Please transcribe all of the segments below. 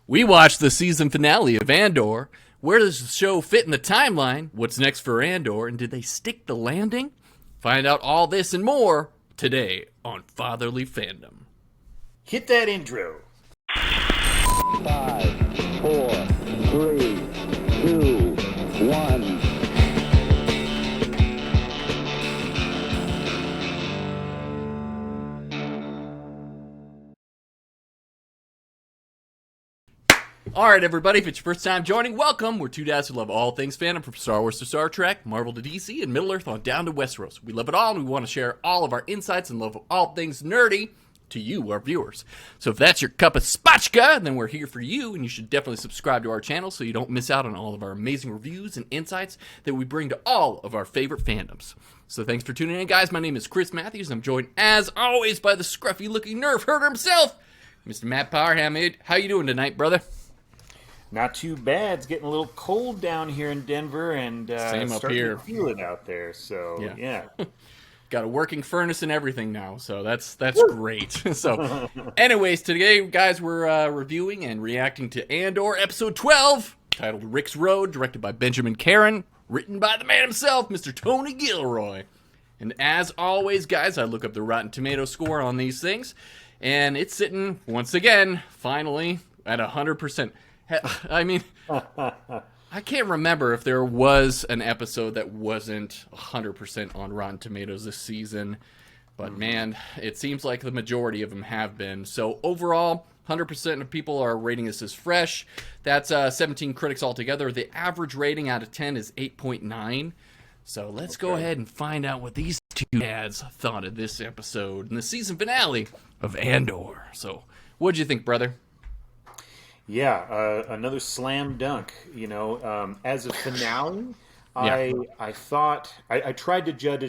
We watched the season finale of Andor. Where does the show fit in the timeline? What's next for Andor? And did they stick the landing? Find out all this and more today on Fatherly Fandom. Hit that intro. 5, 4, 3, 2, 1. All right, everybody, if it's your first time joining, welcome. We're two dads who love all things fandom, from Star Wars to Star Trek, Marvel to DC, and Middle-earth on down to Westeros. We love it all, and we want to share all of our insights and love of all things nerdy to you, our viewers. So if that's your cup of spatchka, then we're here for you, and you should definitely subscribe to our channel so you don't miss out on all of our amazing reviews and insights that we bring to all of our favorite fandoms. So thanks for tuning in, guys. My name is Chris Matthews. I'm joined, as always, by the scruffy-looking nerf herder himself, Mr. Matt Powerhamid. How you doing tonight, brother? Not too bad. It's getting a little cold down here in Denver, and Same up starting here. to feel it out there. So yeah. Got a working furnace and everything now, so that's great. So, anyways, today, guys, we're reviewing and reacting to Andor episode 12, titled Rix Road, directed by Benjamin Caron, written by the man himself, Mr. Tony Gilroy. And as always, guys, I look up the Rotten Tomato score on these things, and it's sitting once again, finally, at 100%. I mean, I can't remember if there was an episode that wasn't 100% on Rotten Tomatoes this season, but man, it seems like the majority of them have been. So overall, 100% of people are rating this as fresh. That's 17 critics altogether. The average rating out of 10 is 8.9. So let's go ahead and find out what these two ads thought of this episode and the season finale of Andor. So what'd you think, brother? Yeah, another slam dunk. You know, as a finale, I thought I tried to judge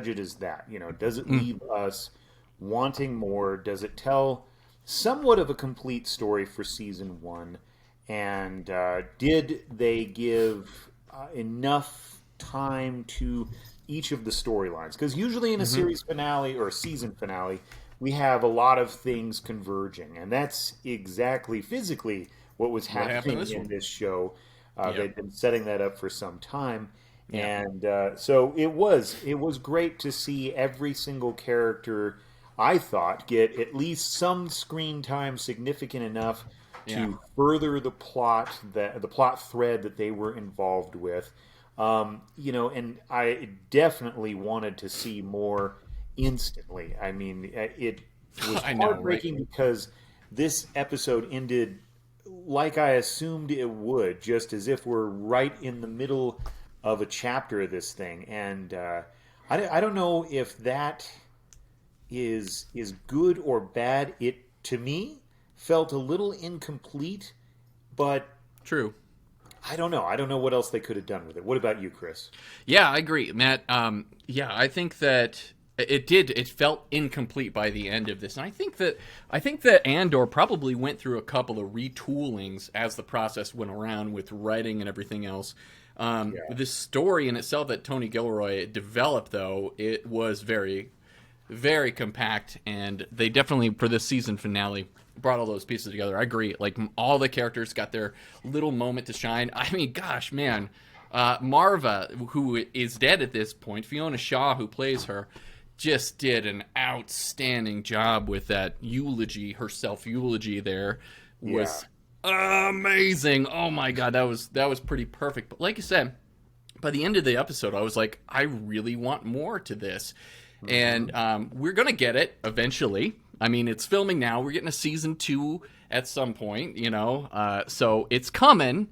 it as that. You know, does it leave us wanting more? Does it tell somewhat of a complete story for season one? And did they give enough time to each of the storylines? Because usually in a series finale or a season finale, we have a lot of things converging, and that's exactly physically what was happening in this show. They've been setting that up for some time, and so it was great to see every single character, I thought, get at least some screen time significant enough to further the plot thread that they were involved with. You know, and I definitely wanted to see more instantly. I mean, it was heartbreaking because this episode ended like I assumed it would, just as if we're right in the middle of a chapter of this thing. And I don't know if that is good or bad. It, to me, felt a little incomplete, but True. I don't know. I don't know what else they could have done with it. What about you, Chris? Yeah, I agree, Matt. I think that it felt incomplete by the end of this, and I think that Andor probably went through a couple of retoolings as the process went around with writing and everything else. This story in itself that Tony Gilroy developed, though, it was very, very compact, and they definitely, for this season finale, brought all those pieces together. I agree. Like, all the characters got their little moment to shine. I mean, gosh, man. Marva, who is dead at this point, Fiona Shaw, who plays her, just did an outstanding job with that eulogy, her self-eulogy there. Was amazing. Oh my god, that was pretty perfect. But like you said, by the end of the episode, I was like, I really want more to this. And we're going to get it eventually. I mean, it's filming now. We're getting a season 2 at some point, you know. So it's coming.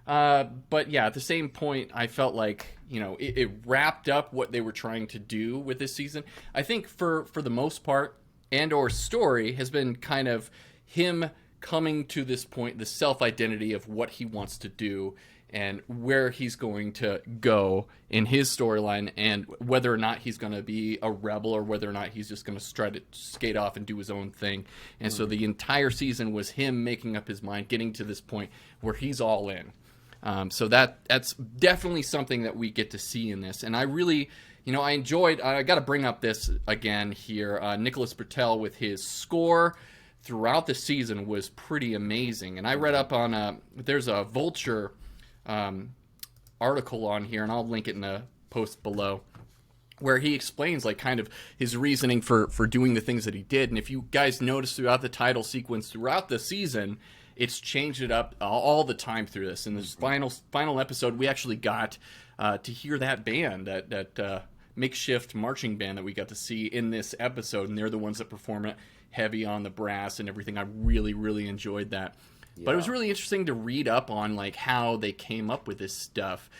But yeah, at the same point, I felt like, you know, it wrapped up what they were trying to do with this season. I think for the most part, Andor's story has been kind of him coming to this point, the self-identity of what he wants to do and where he's going to go in his storyline, and whether or not he's going to be a rebel or whether or not he's just going to try to skate off and do his own thing. And so the entire season was him making up his mind, getting to this point where he's all in. So that's definitely something that we get to see in this. And I really, you know, I got to bring up this again here, Nicholas Britell with his score. throughout the season was pretty amazing. And I read up on there's a Vulture article on here, and I'll link it in the post below, where he explains like kind of his reasoning for doing the things that he did. And if you guys notice throughout the title sequence throughout the season, it's changed it up all the time through this. In this final episode, we actually got to hear that band, that makeshift marching band that we got to see in this episode, and they're the ones that perform it heavy on the brass and everything. I really, really enjoyed that. Yeah. But it was really interesting to read up on like how they came up with this stuff.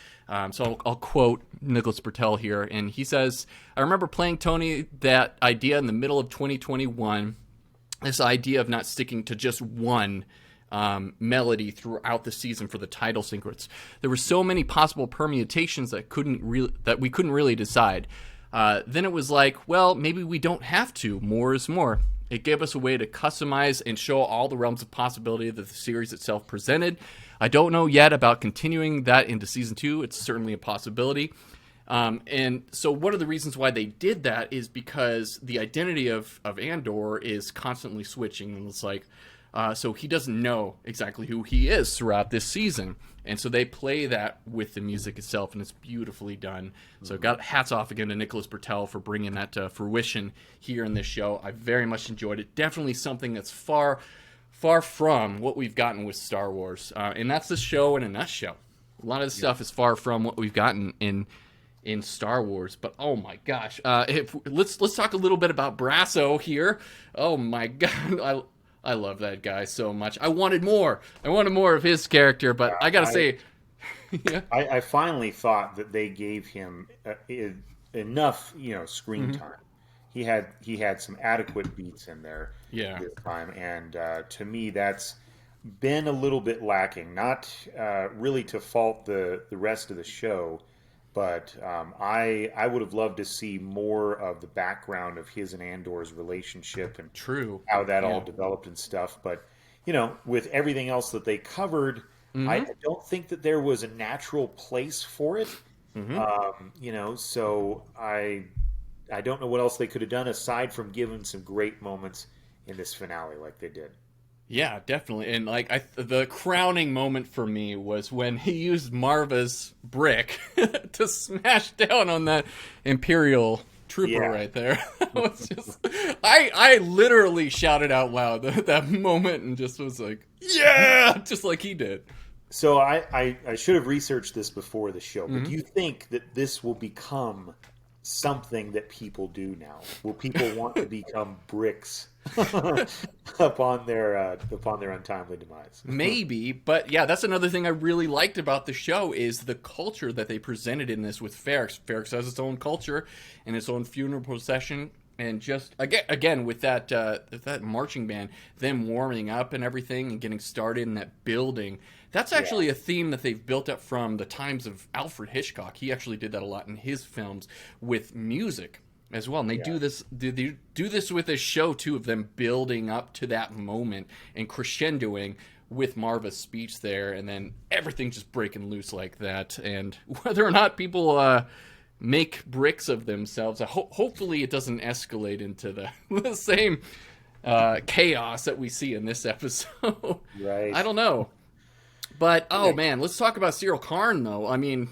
So I'll quote Nicholas Britell here, and he says, "I remember playing Tony that idea in the middle of 2021, this idea of not sticking to just one melody throughout the season for the title sequence. There were so many possible permutations that we couldn't really decide. Then it was like, well, maybe we don't have to. More is more. It gave us a way to customize and show all the realms of possibility that the series itself presented. I don't know yet about continuing that into season 2. It's certainly a possibility." And so one of the reasons why they did that is because the identity of Andor is constantly switching. And it's like, so he doesn't know exactly who he is throughout this season. And so they play that with the music itself, and it's beautifully done. So got hats off again to Nicholas Britell for bringing that to fruition here in this show. I very much enjoyed it. Definitely something that's far from what we've gotten with Star Wars. And that's the show in a nutshell. A lot of the stuff is far from what we've gotten in Star Wars. But oh my gosh. Let's talk a little bit about Brasso here. Oh my God. I love that guy so much. I wanted more. Of his character, but I gotta say, yeah. I finally thought that they gave him enough, screen time. He had some adequate beats in there this time, and to me, that's been a little bit lacking. Not really to fault the rest of the show, but I would have loved to see more of the background of his and Andor's relationship and how that all developed and stuff. But with everything else that they covered, I don't think that there was a natural place for it. So I don't know what else they could have done aside from giving some great moments in this finale like they did. Yeah, definitely. And the crowning moment for me was when he used Marva's brick to smash down on that Imperial trooper right there. I literally shouted out loud that moment and just was like, yeah, just like he did. So I should have researched this before the show, but do you think that this will become something that people do now? Will people want to become bricks upon their untimely demise? Maybe, but yeah, that's another thing I really liked about the show is the culture that they presented in this with Ferrix. Ferrix has its own culture and its own funeral procession, and just again with that marching band, them warming up and everything and getting started in that building. That's actually a theme that they've built up from the times of Alfred Hitchcock. He actually did that a lot in his films with music as well. And they do this with this show too, of them building up to that moment and crescendoing with Marva's speech there, and then everything just breaking loose like that. And whether or not people make bricks of themselves, hopefully it doesn't escalate into the same chaos that we see in this episode. Right. I don't know. But, man, let's talk about Cyril Karn, though. I mean,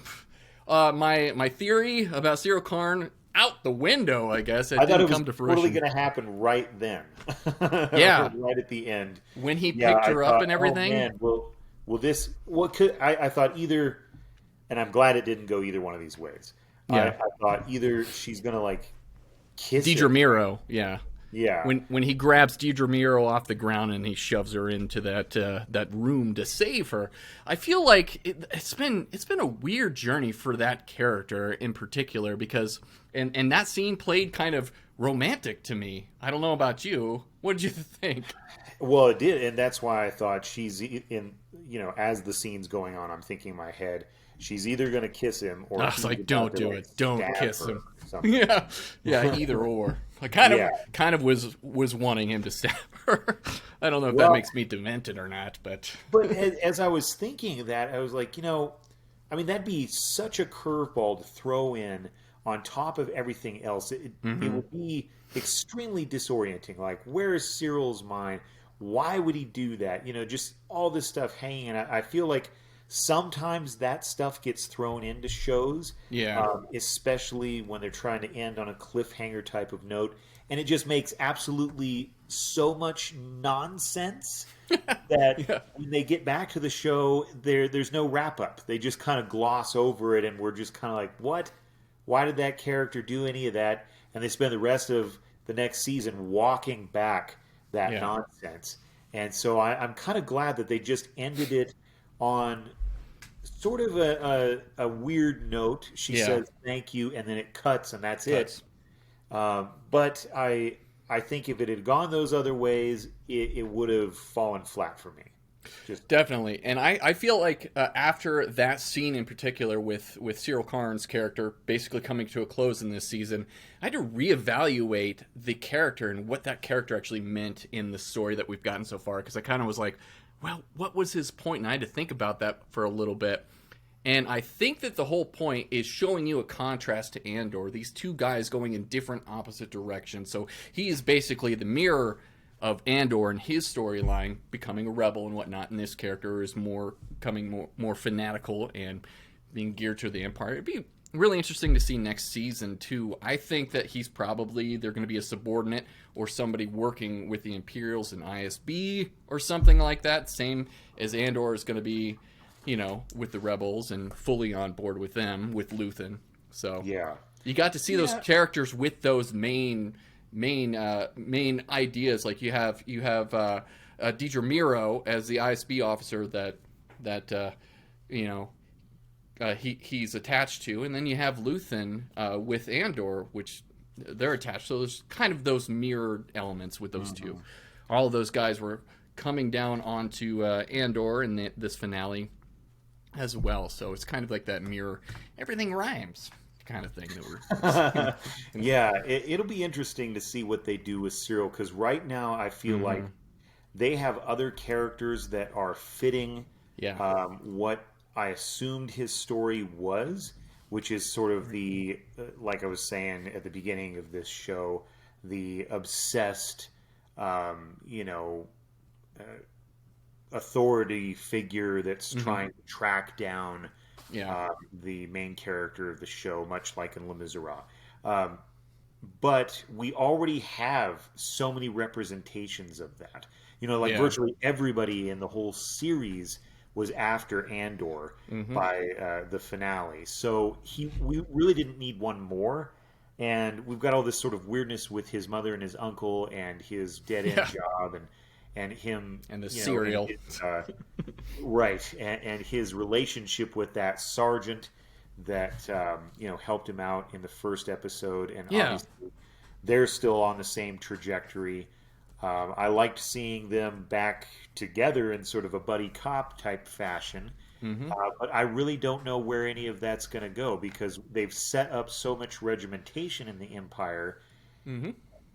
my theory about Cyril Karn, out the window, I guess. I thought it was totally going to happen right then. Yeah. Right at the end. When he picked her up and everything. Oh, man, I thought either, and I'm glad it didn't go either one of these ways. Yeah. I thought either she's going to, kiss Deidre Miro, yeah. Yeah. When he grabs Deidre Miro off the ground and he shoves her into that room to save her, I feel like it's been a weird journey for that character in particular, because and that scene played kind of romantic to me. I don't know about you. What did you think? Well, it did, and that's why I thought she's in. As the scene's going on, I'm thinking in my head, she's either going to kiss him or I was like, don't do it. Don't kiss him. Yeah, either or. I kind of was wanting him to stab her. I don't know if that makes me demented or not, but as I was thinking that, I was like, that'd be such a curveball to throw in on top of everything else. It would be extremely disorienting. Like, where is Cyril's mind? why would he do that? Just all this stuff hanging. And I feel like sometimes that stuff gets thrown into shows, Yeah. especially when they're trying to end on a cliffhanger type of note, and it just makes absolutely so much nonsense that Yeah. when they get back to the show, there's no wrap up. They just kind of gloss over it, and we're just kind of like, what? Why did that character do any of that? And they spend the rest of the next season walking back that nonsense. And so I'm kind of glad that they just ended it on sort of a weird note. She says thank you, and then it cuts, and that's it. But I think if it had gone those other ways, it would have fallen flat for me. Definitely. And I feel like after that scene in particular with Cyril Karn's character basically coming to a close in this season, I had to reevaluate the character and what that character actually meant in the story that we've gotten so far. Because I kind of was like, well, what was his point? And I had to think about that for a little bit. And I think that the whole point is showing you a contrast to Andor. These two guys going in different opposite directions. So he is basically the mirror of Andor and his storyline, becoming a rebel and whatnot. And this character is more fanatical and being geared to the Empire. It'd be really interesting to see next season too. I think that they're going to be a subordinate or somebody working with the Imperials and ISB or something like that. Same as Andor is going to be, with the rebels and fully on board with them, with Luthen. So you got to see those characters with those main ideas. Like you have Deidre Miro as the ISB officer that he's attached to, and then you have Luthen with Andor, which they're attached. So there's kind of those mirrored elements with those two. All of those guys were coming down onto Andor in this finale as well. So it's kind of like that mirror. Everything rhymes kind of thing that we're it'll be interesting to see what they do with Cyril, because right now I feel like they have other characters that are fitting what I assumed his story was, which is sort of the like I was saying at the beginning of this show, the obsessed authority figure that's trying to track down the main character of the show, much like in Les Miserables. But we already have so many representations of that. Virtually everybody in the whole series was after Andor by the finale. So we really didn't need one more. And we've got all this sort of weirdness with his mother and his uncle and his dead-end job and him and the cereal, right? And his relationship with that sergeant that helped him out in the first episode, and obviously they're still on the same trajectory. I liked seeing them back together in sort of a buddy cop type fashion, but I really don't know where any of that's going to go, because they've set up so much regimentation in the Empire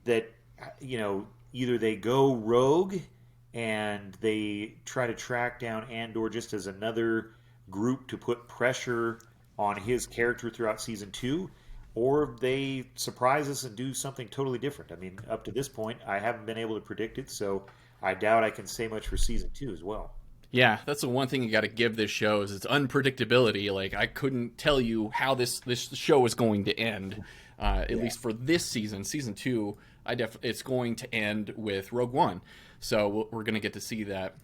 that either they go rogue and they try to track down Andor just as another group to put pressure on his character throughout season 2, or they surprise us and do something totally different. I mean, up to this point, I haven't been able to predict it, so I doubt I can say much for season 2 as well. Yeah, that's the one thing you got to give this show is its unpredictability. Like, I couldn't tell you how this show is going to end, at least for this season. Season 2, it's going to end with Rogue One. So we're going to get to see that.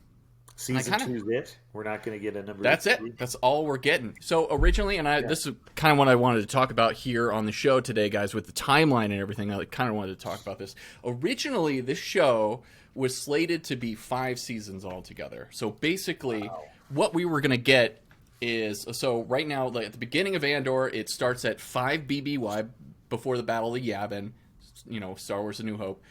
Season 2 is it? We're not going to get a number. That's it. That's all we're getting. So originally, this is kind of what I wanted to talk about here on the show today, guys, with the timeline and everything. I kind of wanted to talk about this. Originally, this show was slated to be 5 seasons altogether. So basically, what we were going to get is, so right now, like at the beginning of Andor, it starts at 5 BBY before the Battle of Yavin, Star Wars: A New Hope.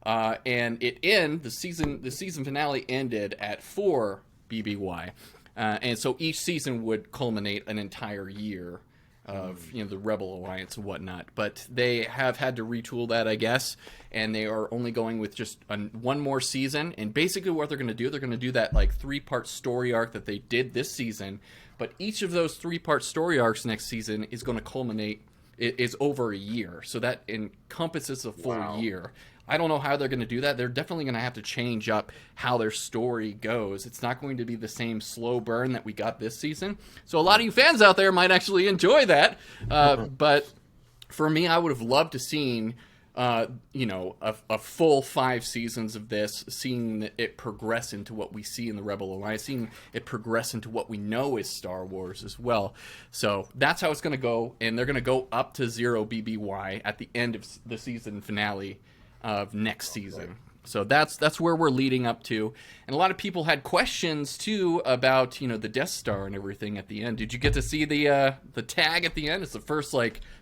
And the season finale ended at 4 BBY. And so each season would culminate an entire year of the Rebel Alliance and whatnot. But they have had to retool that, I guess, and they are only going with just one more season. And basically what they're going to do that like 3-part story arc that they did this season. But each of those 3-part story arcs next season is going to culminate is over a year, so that encompasses a full year. I don't know how they're going to do that. They're definitely going to have to change up how their story goes. It's not going to be the same slow burn that we got this season. So a lot of you fans out there might actually enjoy that. But for me, I would have loved to seen, a full 5 seasons of this, seeing it progress into what we see in the Rebel Alliance, seeing it progress into what we know is Star Wars as well. So that's how it's going to go, and they're going to go up to 0 BBY at the end of the season finale of next season. So that's where we're leading up to. And a lot of people had questions too about, the Death Star and everything at the end. Did you get to see the tag at the end? It's the first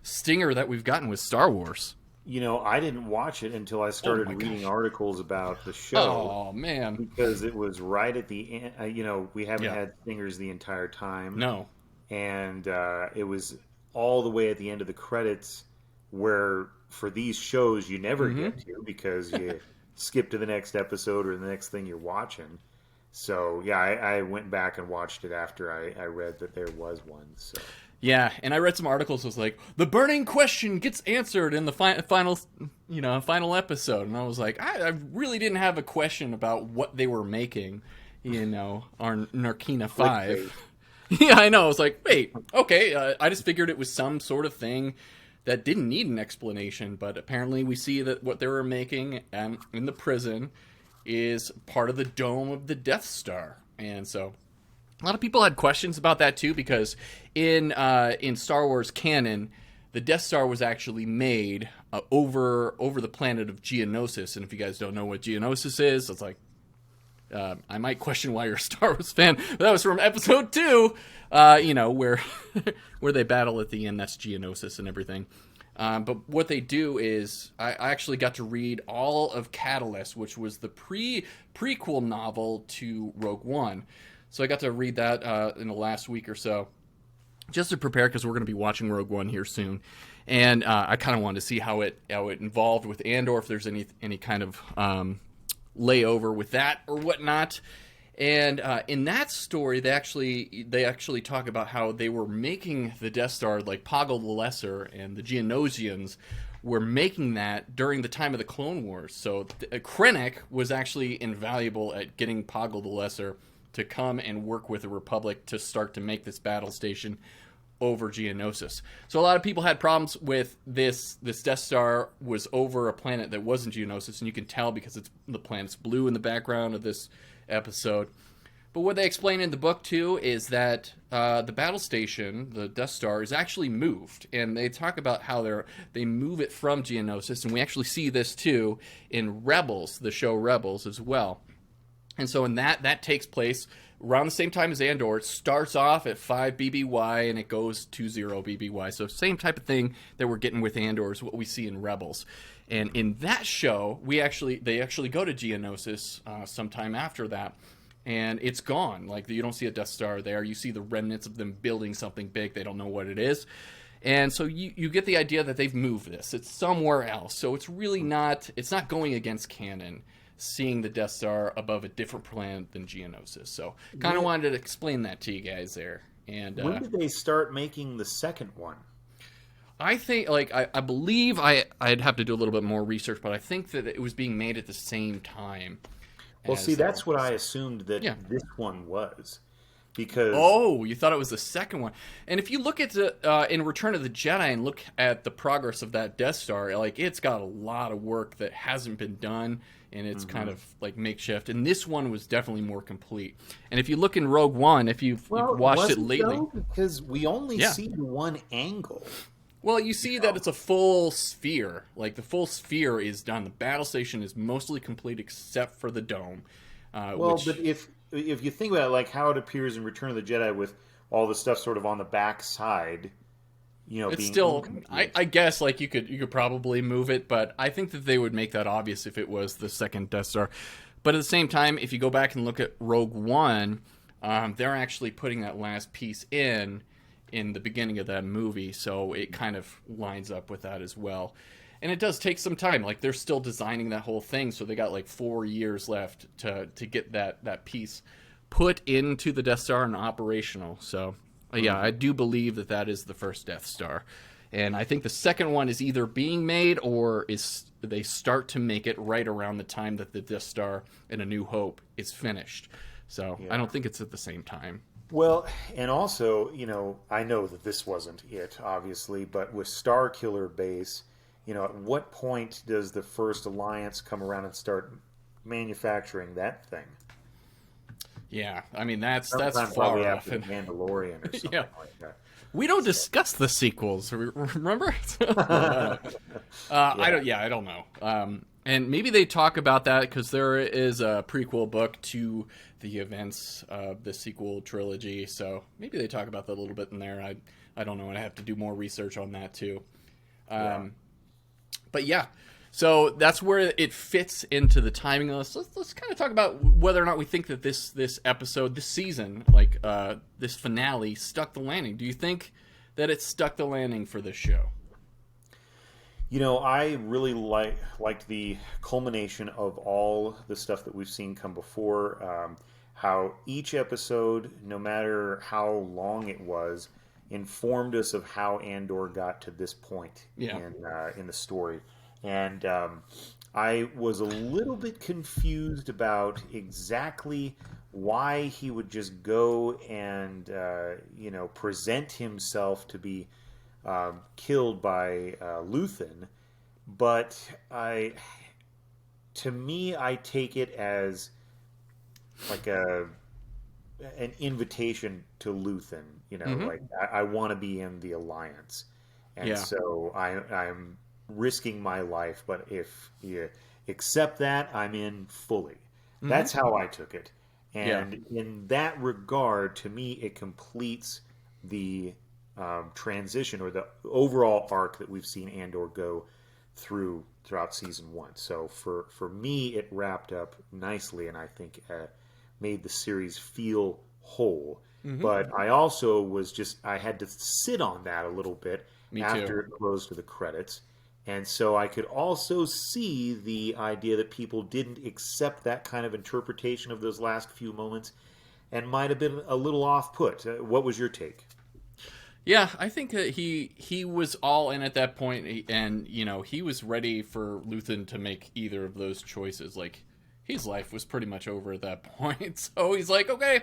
stinger that we've gotten with Star Wars. I didn't watch it until I started reading articles about the show. Oh man. Because it was right at the end. We haven't had stingers the entire time. No. And it was all the way at the end of the credits, where for these shows you never get to, because you skip to the next episode or the next thing you're watching. So yeah, I went back and watched it after I read that there was one. So yeah, and I read some articles that was like, the burning question gets answered in the final episode, and I was like, I really didn't have a question about what they were making, our Narkina 5. Yeah, I know. I was like, wait, okay. I just figured it was some sort of thing that didn't need an explanation, but apparently we see that what they were making in the prison is part of the dome of the Death Star. And so a lot of people had questions about that too, because in Star Wars canon, the Death Star was actually made over the planet of Geonosis. And if you guys don't know what Geonosis is, it's like, I might question why you're a Star Wars fan, but that was from episode 2, where where they battle at the end. That's Geonosis and everything. But what they do is, I actually got to read all of Catalyst, which was the prequel novel to Rogue One. So I got to read that in the last week or so, just to prepare, because we're going to be watching Rogue One here soon. And I kind of wanted to see how it involved with Andor, if there's any kind of layover with that or whatnot. And in that story, they actually talk about how they were making the Death Star, like Poggle the Lesser and the Geonosians were making that during the time of the Clone Wars. So Krennic was actually invaluable at getting Poggle the Lesser to come and work with the Republic to start to make this battle station over Geonosis. So a lot of people had problems with this Death Star was over a planet that wasn't Geonosis, and you can tell because the planet's blue in the background of this episode. But what they explain in the book too is that the battle station, the Death Star, is actually moved, and they talk about how they move it from Geonosis, and we actually see this too in Rebels, the show Rebels as well. And so in that takes place around the same time as Andor. It starts off at 5 BBY and it goes to 0 BBY. So same type of thing that we're getting with Andor is what we see in Rebels. And in that show, they actually go to Geonosis sometime after that, and it's gone. Like, you don't see a Death Star there. You see the remnants of them building something big. They don't know what it is. And so you get the idea that they've moved this. It's somewhere else. So it's really not going against canon, seeing the Death Star above a different planet than Geonosis. So kind of wanted to explain that to you guys there. And when did they start making the second one? I think, I believe I'd have to do a little bit more research, but I think that it was being made at the same time. Well, see, that's what I assumed that this one was. Because you thought it was the second one. And if you look at in Return of the Jedi and look at the progress of that Death Star, it's got a lot of work that hasn't been done, and it's kind of like makeshift. And this one was definitely more complete. And if you look in Rogue One, if you've watched it lately, because we only see one angle. Well, you see that it's a full sphere. Like, the full sphere is done. The battle station is mostly complete except for the dome. But if you think about it, like how it appears in Return of the Jedi with all the stuff sort of on the back side, it's being still, I guess, like, you could probably move it, but I think that they would make that obvious if it was the second Death Star. But at the same time, if you go back and look at Rogue One, they're actually putting that last piece in the beginning of that movie, so it kind of lines up with that as well. And it does take some time. Like, they're still designing that whole thing, so they got like 4 years left to get that piece put into the Death Star and operational. So yeah, I do believe that is the first Death Star. And I think the second one is either being made or is they start to make it right around the time that the Death Star in A New Hope is finished. So I don't think it's at the same time. Well, and also, I know that this wasn't it, obviously, but with Star Killer Base, at what point does the First Alliance come around and start manufacturing that thing? Yeah, I mean that's Sometimes far probably off. after the Mandalorian or something like that. We don't discuss the sequels, remember? I don't know. And maybe they talk about that because there is a prequel book to the events of the sequel trilogy. So maybe they talk about that a little bit in there. I don't know. I have to do more research on that too. But yeah, so that's where it fits into the timing of this. Let's kind of talk about whether or not we think that this episode, this season, like this finale, stuck the landing. Do you think that it stuck the landing for this show? I really liked the culmination of all the stuff that we've seen come before. How each episode, no matter how long it was, informed us of how Andor got to this point in the story. And I was a little bit confused about exactly why he would just go and present himself to be killed by Luthen, but to me, I take it as like an invitation to Luthen. Like I want to be in the Alliance, and so I'm risking my life. But if you accept that, I'm in fully. That's how I took it, and in that regard, to me, it completes the transition or the overall arc that we've seen Andor go throughout season 1. So for me, it wrapped up nicely, and I think made the series feel whole. But I also I had to sit on that a little bit after it closed to the credits. And so I could also see the idea that people didn't accept that kind of interpretation of those last few moments and might have been a little off-put. What was your take? Yeah, I think that he was all in at that point, and he was ready for Luthen to make either of those choices. Like, his life was pretty much over at that point. So he's like, okay,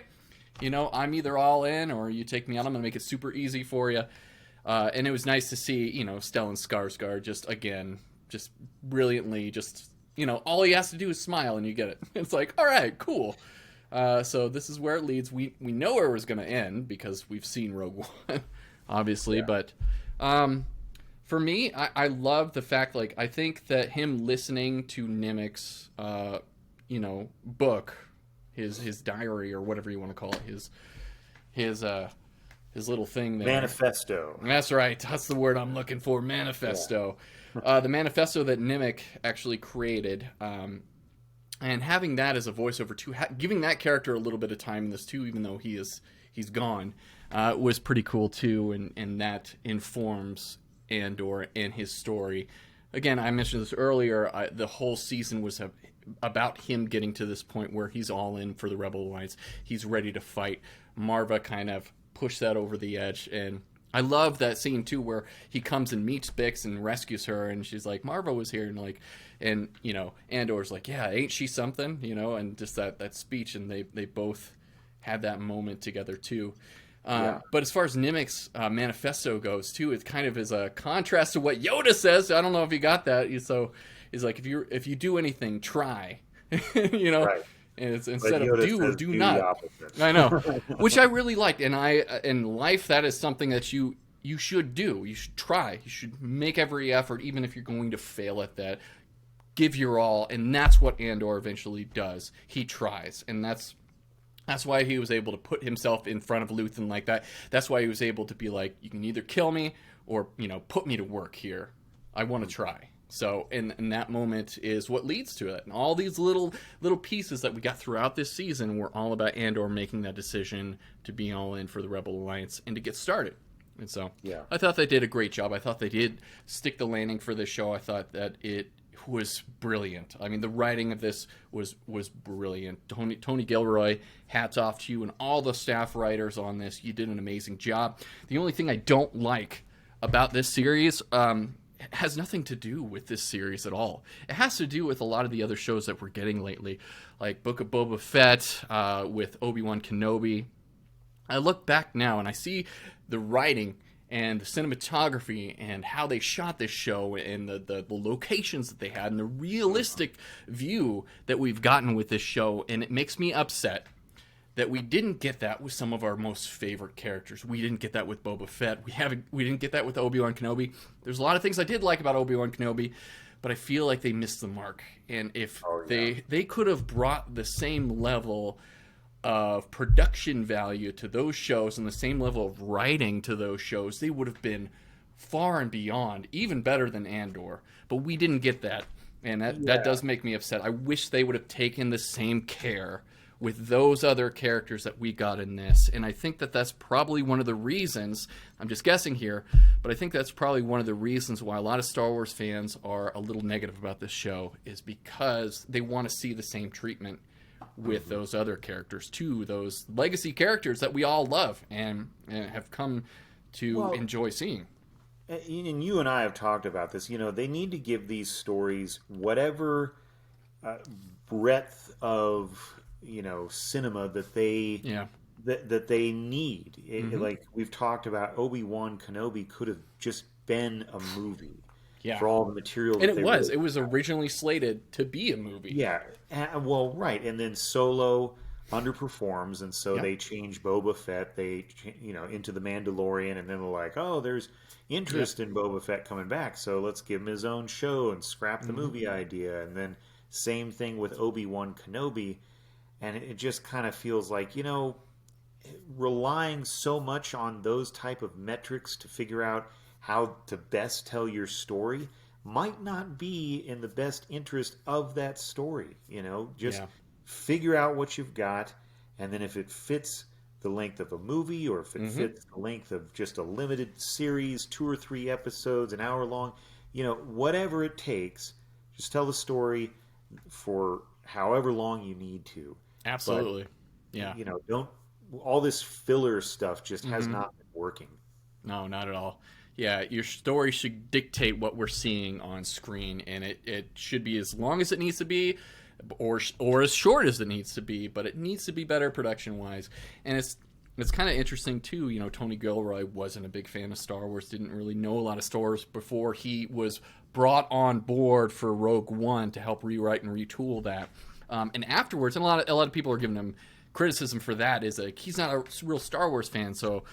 I'm either all in or you take me out. I'm gonna make it super easy for you. And it was nice to see Stellan Skarsgård just brilliantly, all he has to do is smile and you get it. It's like, all right, cool. So this is where it leads. We know where it was going to end because we've seen Rogue One, obviously. Yeah. But for me, I love the fact, like, I think that him listening to Nemik's, book, his diary or whatever you want to call it, his little thing there. Manifesto. That's right. That's the word I'm looking for. Manifesto. Yeah. The manifesto that Nemik actually created. And having that as a voiceover too, giving that character a little bit of time in this too, even though he's gone, was pretty cool too, and that informs Andor and his story. Again, I mentioned this earlier. The whole season was about him getting to this point where he's all in for the Rebel Alliance. He's ready to fight. Marva kind of pushed that over the edge, and I love that scene too, where he comes and meets Bix and rescues her, and she's like, "Marva was here," and Andor's like, "Yeah, ain't she something?" And just that speech, and they both had that moment together too. But as far as Nemik's manifesto goes too, it kind of is a contrast to what Yoda says. I don't know if you got that. So he's like, if you do anything, try. Right. And it's instead of do not. I know, which I really liked. And in life, that is something that you should do. You should try. You should make every effort, even if you're going to fail at that. Give your all, and that's what Andor eventually does. He tries, and that's why he was able to put himself in front of Luthen like that. That's why he was able to be like, you can either kill me or put me to work here. I want to try. So, and that moment is what leads to it. And all these little pieces that we got throughout this season were all about Andor making that decision to be all in for the Rebel Alliance and to get started. And so, I thought they did a great job. I thought they did stick the landing for this show. I thought that it was brilliant. I mean, the writing of this was brilliant. Tony Gilroy, hats off to you and all the staff writers on this. You did an amazing job. The only thing I don't like about this series has nothing to do with this series at all. It has to do with a lot of the other shows that we're getting lately, like Book of Boba Fett with Obi-Wan Kenobi. I look back now and I see the writing and the cinematography and how they shot this show and the locations that they had and the realistic view that we've gotten with this show, and it makes me upset that we didn't get that with some of our most favorite characters. We didn't get that with Boba Fett. We didn't get that with Obi-Wan Kenobi. There's a lot of things I did like about Obi-Wan Kenobi, but I feel like they missed the mark. And if they could have brought the same level of production value to those shows and the same level of writing to those shows, they would have been far and beyond, even better than Andor. But we didn't get that, and that does make me upset. I wish they would have taken the same care with those other characters that we got in this. And I think that that's probably one of the reasons, I'm just guessing here, but I think that's probably one of the reasons why a lot of Star Wars fans are a little negative about this show, is because they want to see the same treatment with those other characters too, those legacy characters that we all love and have come to enjoy seeing. And you and I have talked about this. They need to give these stories whatever breadth of cinema that they that they need. Like we've talked about, Obi-Wan Kenobi could have just been a movie for all the material. And it was originally slated to be a movie. Yeah, well, right. And then Solo underperforms, and so they change Boba Fett. They into the Mandalorian, and then they're like, oh, there's interest in Boba Fett coming back, so let's give him his own show and scrap the movie idea. And then same thing with Obi-Wan Kenobi. And it just kind of feels like, relying so much on those type of metrics to figure out how to best tell your story might not be in the best interest of that story. Just figure out what you've got, and then if it fits the length of a movie, or if it fits the length of just a limited series, 2 or 3 episodes, an hour long, whatever it takes, just tell the story for however long you need to. Absolutely. But, don't, all this filler stuff just has not been working. No, not at all. Yeah, your story should dictate what we're seeing on screen, and it should be as long as it needs to be, or as short as it needs to be, but it needs to be better production-wise. And it's kind of interesting, too. Tony Gilroy wasn't a big fan of Star Wars, didn't really know a lot of Star Wars before he was brought on board for Rogue One to help rewrite and retool that. And afterwards, and a lot of people are giving him criticism for that, is like he's not a real Star Wars fan. So,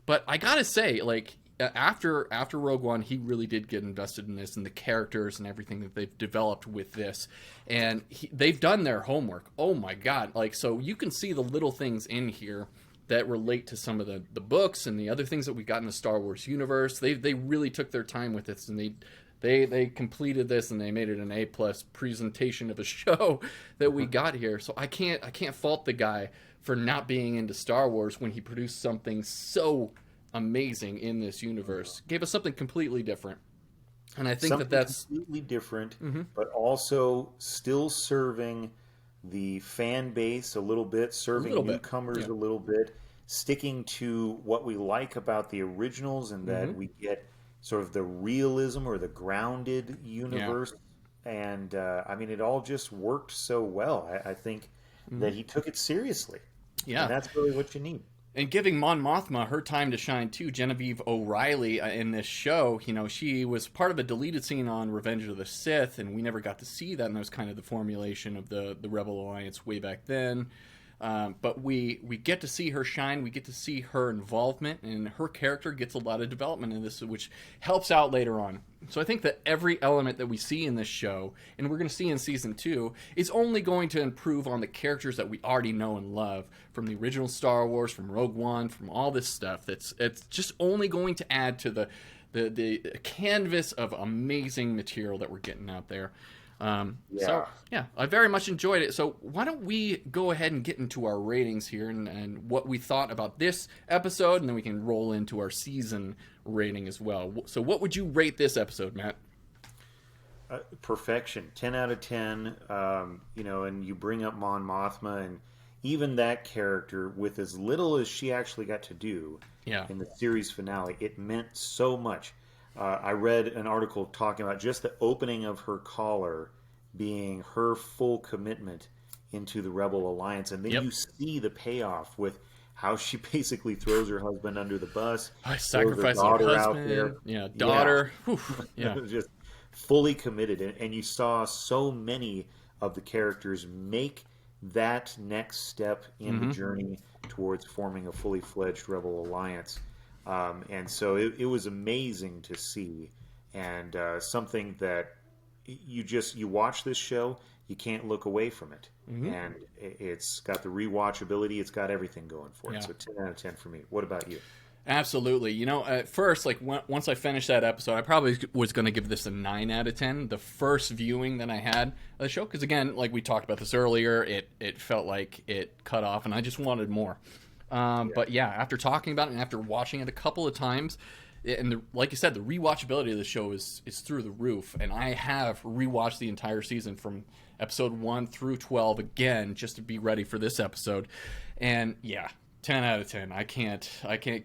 but I gotta say, like after Rogue One, he really did get invested in this and the characters and everything that they've developed with this, and they've done their homework. Oh my God! Like, so you can see the little things in here that relate to some of the books and the other things that we got in the Star Wars universe. They really took their time with this, and they completed this, and they made it an A+ presentation of a show that we got here. So I can't fault the guy for not being into Star Wars when he produced something so amazing in this universe. Gave us something completely different. And I think that's completely different, but also still serving the fan base a little bit, serving newcomers a little bit, sticking to what we like about the originals, and that we get sort of the realism or the grounded universe. And I mean, it all just worked so well. I think that he took it seriously. Yeah. And that's really what you need. And giving Mon Mothma her time to shine too. Genevieve O'Reilly in this show, she was part of a deleted scene on Revenge of the Sith, and we never got to see that, and that was kind of the formulation of the Rebel Alliance way back then. But we get to see her shine, we get to see her involvement, and her character gets a lot of development in this, which helps out later on. So I think that every element that we see in this show, and we're going to see in Season 2, is only going to improve on the characters that we already know and love from the original Star Wars, from Rogue One, from all this stuff. It's just only going to add to the canvas of amazing material that we're getting out there. So, yeah, I very much enjoyed it. So why don't we go ahead and get into our ratings here and what we thought about this episode, and then we can roll into our season rating as well. So what would you rate this episode, Matt? Perfection. 10 out of 10. And you bring up Mon Mothma, and even that character, with as little as she actually got to do in the series finale, it meant so much. I read an article talking about just the opening of her collar being her full commitment into the Rebel Alliance, and then Yep. you see the payoff with how she basically throws her husband under the bus, I throws her sacrificed her daughter out husband. there. Yeah, Yeah, daughter. Whew, yeah. just fully committed, and you saw so many of the characters make that next step in the journey towards forming a fully fledged Rebel Alliance. And so it was amazing to see, and something that you watch this show, you can't look away from it, and it's got the rewatchability, it's got everything going for it. Yeah. So 10 out of 10 for me. What about you? Absolutely. You know, at first, like once I finished that episode, I probably was going to give this a 9 out of 10. The first viewing that I had of the show, because again, like we talked about this earlier, it felt like it cut off, and I just wanted more. But yeah, after talking about it and after watching it a couple of times, and like you said, the rewatchability of the show is through the roof. And I have rewatched the entire season from episode 1 through 12 again just to be ready for this episode. And yeah, 10 out of 10. I can't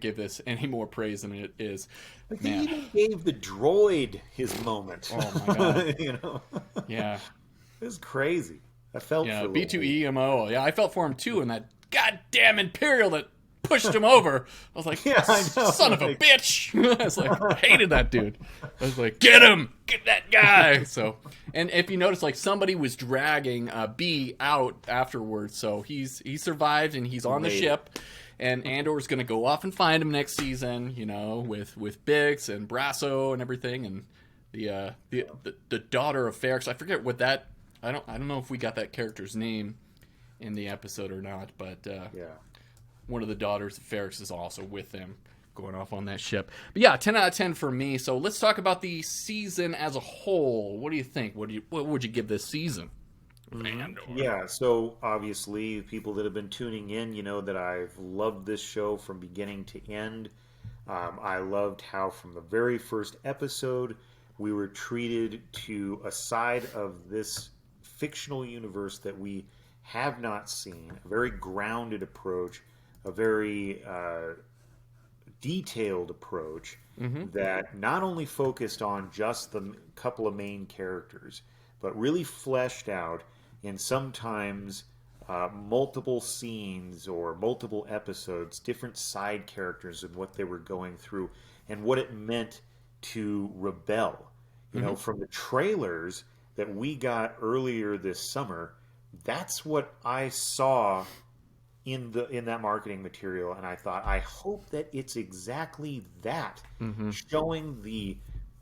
give this any more praise than it is. Like they even gave the droid his moment. Oh my god. You know, Yeah. it was crazy. I felt Yeah, for a little bit. B2EMO. Yeah, I felt for him too, and that goddamn Imperial that pushed him over. I was like, Yeah, I know. son of a bitch. I was like, I hated that dude. I was like, get him, get that guy. So, and if you notice, like somebody was dragging B out afterwards, so he survived and he's on the ship. And Andor's going to go off and find him next season, you know, with Bix and Brasso and everything, and the daughter of Ferrix. I forget what that. I don't know if we got that character's name in the episode or not, but Yeah. one of the daughters of Ferrix is also with them, going off on that ship. But yeah, 10 out of 10 for me. So let's talk about the season as a whole. What do you think? What would you give this season? Andor. Yeah, so obviously, people that have been tuning in, you know that I've loved this show from beginning to end. I loved how, from the very first episode, we were treated to a side of this fictional universe that we have not seen, a very grounded approach, a very detailed approach that not only focused on just the couple of main characters, but really fleshed out in sometimes multiple scenes or multiple episodes, different side characters and what they were going through and what it meant to rebel. You know, from the trailers that we got earlier this summer, that's what I saw in that marketing material, and I thought, I hope that it's exactly that, showing the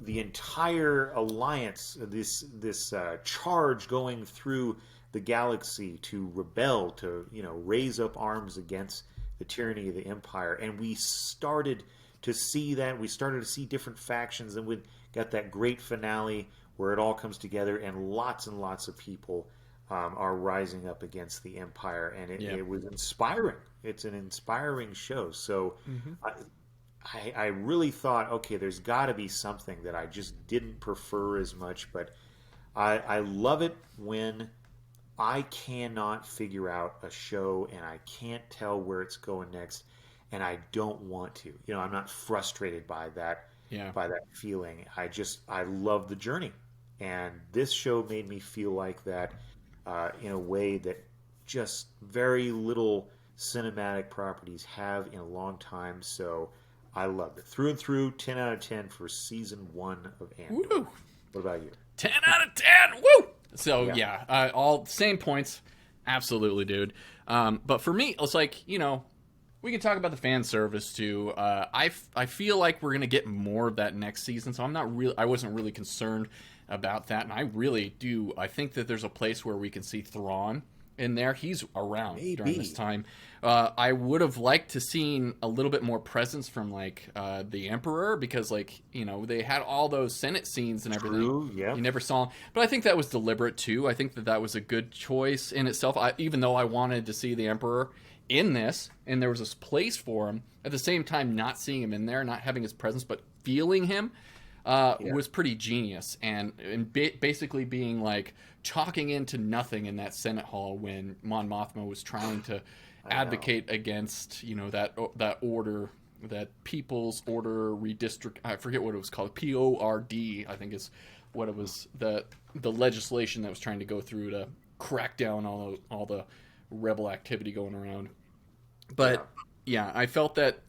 entire alliance, this charge going through the galaxy to rebel, to raise up arms against the tyranny of the Empire, and we started to see that. We started to see different factions, and we got that great finale where it all comes together, and lots of people are rising up against the Empire, and it was inspiring. It's an inspiring show. So I really thought, okay, there's got to be something that I just didn't prefer as much, but I love it when I cannot figure out a show and I can't tell where it's going next, and I don't want to. I'm not frustrated by that. By that feeling. I love the journey, and this show made me feel like that in a way that just very little cinematic properties have in a long time. So I loved it through and through. 10 out of 10 for season 1 of Andor. Woo. What about you? 10 out of 10. Woo! So yeah, all same points. Absolutely, dude. But for me, it's like, we can talk about the fan service too. I feel like we're gonna get more of that next season, so I wasn't really concerned about that, and I really do. I think that there's a place where we can see Thrawn in there. He's around during this time. I would have liked to seen a little bit more presence from the Emperor, because they had all those Senate scenes and everything. True, yeah. You never saw him, but I think that was deliberate too. I think that was a good choice in itself. Even though I wanted to see the Emperor in this, and there was this place for him, at the same time not seeing him in there, not having his presence, but feeling him was pretty genius, and basically being talking into nothing in that Senate hall when Mon Mothma was trying to advocate against that order that People's Order Redistrict. I forget what it was called. PORD, I think is what it was. The legislation that was trying to go through to crack down all the rebel activity going around. But yeah, I felt that,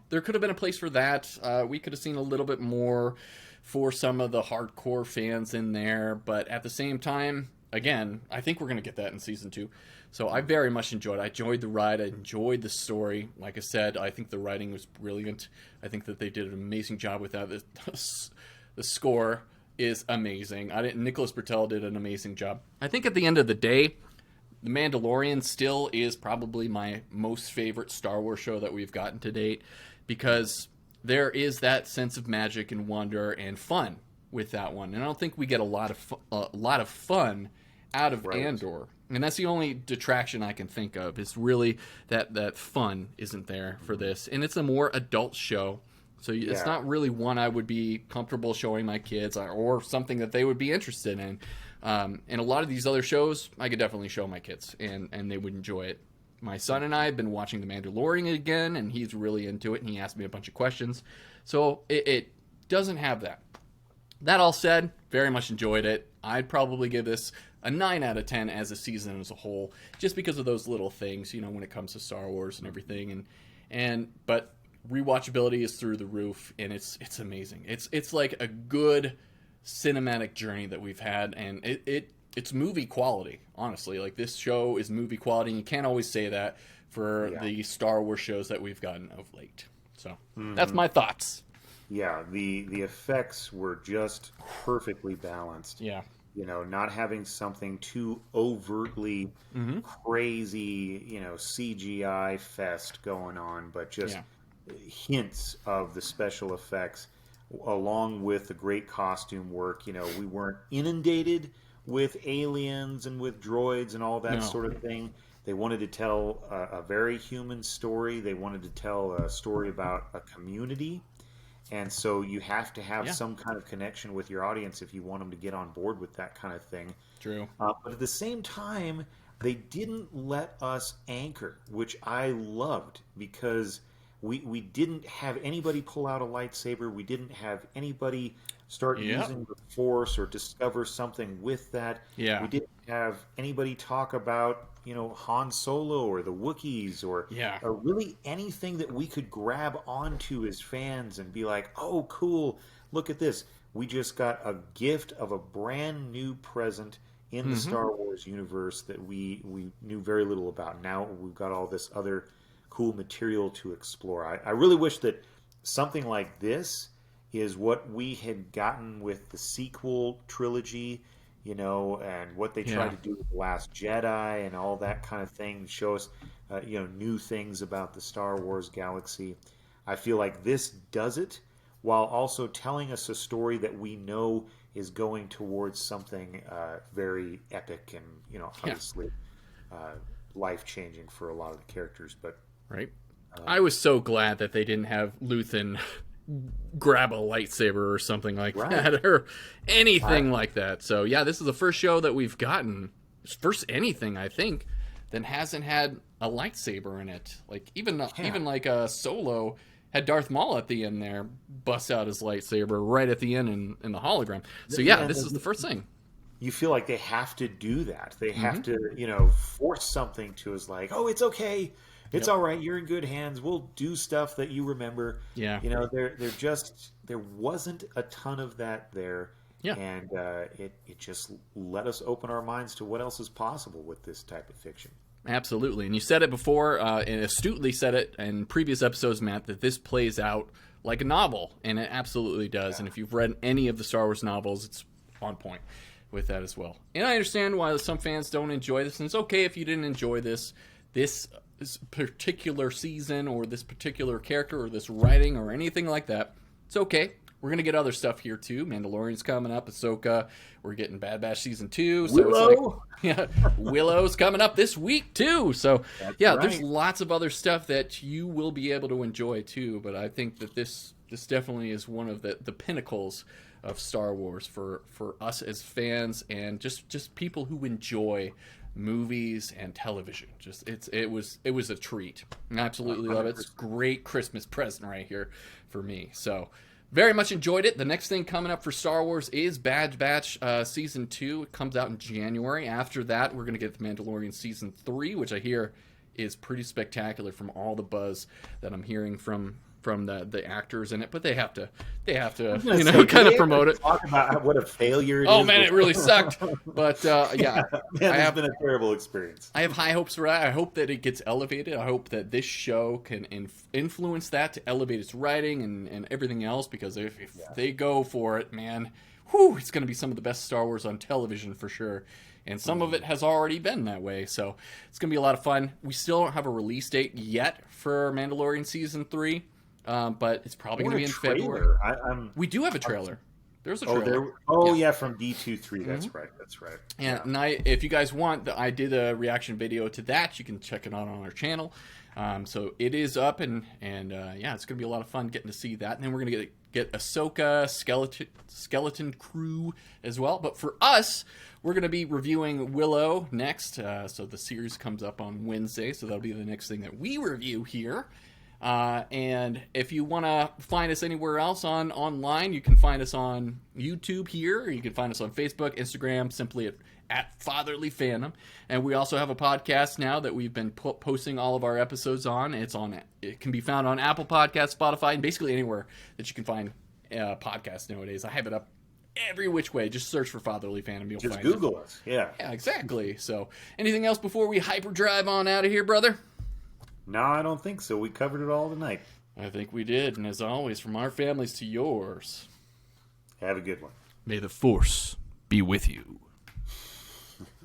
there could have been a place for that. We could have seen a little bit more for some of the hardcore fans in there. But at the same time, again, I think we're going to get that in season 2. So I very much enjoyed it. I enjoyed the ride. I enjoyed the story. Like I said, I think the writing was brilliant. I think that they did an amazing job with that. The score is amazing. Nicholas Britell did an amazing job. I think at the end of the day, The Mandalorian still is probably my most favorite Star Wars show that we've gotten to date, because there is that sense of magic and wonder and fun with that one. And I don't think we get a lot of fun out of Andor. And that's the only detraction I can think of, is really that fun isn't there for this. And it's a more adult show. So it's not really one I would be comfortable showing my kids, or something that they would be interested in. And a lot of these other shows, I could definitely show my kids, and they would enjoy it. My son and I have been watching The Mandalorian again, and he's really into it, and he asked me a bunch of questions. So it doesn't have that. That all said, very much enjoyed it. I'd probably give this a 9 out of 10 as a season as a whole, just because of those little things, when it comes to Star Wars and everything. But rewatchability is through the roof, and it's amazing. It's like a good cinematic journey that we've had, and it's movie quality, honestly. Like, this show is movie quality, and you can't always say that for the Star Wars shows that we've gotten of late. So that's my thoughts. Yeah, the effects were just perfectly balanced. Yeah. Not having something too overtly crazy, CGI fest going on, but just hints of the special effects, along with the great costume work. We weren't inundated with aliens and with droids and all that sort of thing. They wanted to tell a very human story. They wanted to tell a story about a community. And so you have to have some kind of connection with your audience if you want them to get on board with that kind of thing. True. But at the same time, they didn't let us anchor, which I loved, because we didn't have anybody pull out a lightsaber. We didn't have anybody start using the Force or discover something with that. Yeah. We didn't have anybody talk about, Han Solo or the Wookiees or really anything that we could grab onto as fans and be like, oh, cool, look at this. We just got a gift of a brand new present in the Star Wars universe that we knew very little about. Now we've got all this other cool material to explore. I really wish that something like this is what we had gotten with the sequel trilogy, and what they tried to do with The Last Jedi and all that kind of thing, show us, new things about the Star Wars galaxy. I feel like this does it, while also telling us a story that we know is going towards something very epic and, obviously life-changing for a lot of the characters. But right. I was so glad that they didn't have Luthen grab a lightsaber or something like that, or anything like that. So yeah, this is the first show that we've gotten, first anything I think, that hasn't had a lightsaber in it. Like even like Solo had Darth Maul at the end there, bust out his lightsaber right at the end in the hologram. So yeah, this is the first thing. You feel like they have to do that. They have to, force something to us, like, oh, it's okay. It's all right. You're in good hands. We'll do stuff that you remember. Yeah. There wasn't a ton of that there. Yeah. And it just let us open our minds to what else is possible with this type of fiction. Absolutely. And you said it before, and astutely said it in previous episodes, Matt, that this plays out like a novel. And it absolutely does. Yeah. And if you've read any of the Star Wars novels, it's on point with that as well. And I understand why some fans don't enjoy this. And it's okay if you didn't enjoy this particular season or this particular character or this writing or anything like that. It's okay. We're going to get other stuff here too. Mandalorian's coming up, Ahsoka. We're getting Bad Batch season 2. So Willow. It's like, Willow's coming up this week too. So there's lots of other stuff that you will be able to enjoy too. But I think that this definitely is one of the pinnacles of Star Wars for us as fans and just people who enjoy movies and television. Just it was a treat. I absolutely love it. It's a great Christmas present right here for me. So very much enjoyed it. The next thing coming up for Star Wars is Bad Batch Season 2. It comes out in January. After that, we're going to get The Mandalorian Season 3, which I hear is pretty spectacular from all the buzz that I'm hearing from the actors in it. But they have to kind of promote it. Talk about what a failure it is. Oh, man, it really sucked. But, yeah. It's been a terrible experience. I have high hopes for that. I hope that it gets elevated. I hope that this show can influence that to elevate its writing and everything else, because if they go for it, man, it's going to be some of the best Star Wars on television for sure. And some of it has already been that way, so it's going to be a lot of fun. We still don't have a release date yet for Mandalorian Season 3, but it's probably going to be in February. We do have a trailer. There's a trailer. From D23. That's right. And if you guys want, I did a reaction video to that. You can check it out on our channel. So it is up, and it's going to be a lot of fun getting to see that. And then we're going to get Ahsoka, Skeleton Crew as well. But for us, we're going to be reviewing Willow next. So the series comes up on Wednesday, so that'll be the next thing that we review here. And if you want to find us anywhere else online, you can find us on YouTube here, or you can find us on Facebook, Instagram, simply at Fatherly Fandom. And we also have a podcast now that we've been posting all of our episodes on. It can be found on Apple Podcasts, Spotify, and basically anywhere that you can find podcasts nowadays. I have it up every which way. Just search for Fatherly Fandom. You'll find it. Just Google us. Yeah, exactly. So anything else before we hyperdrive on out of here, brother? No, I don't think so. We covered it all tonight. I think we did. And as always, from our families to yours, have a good one. May the Force be with you.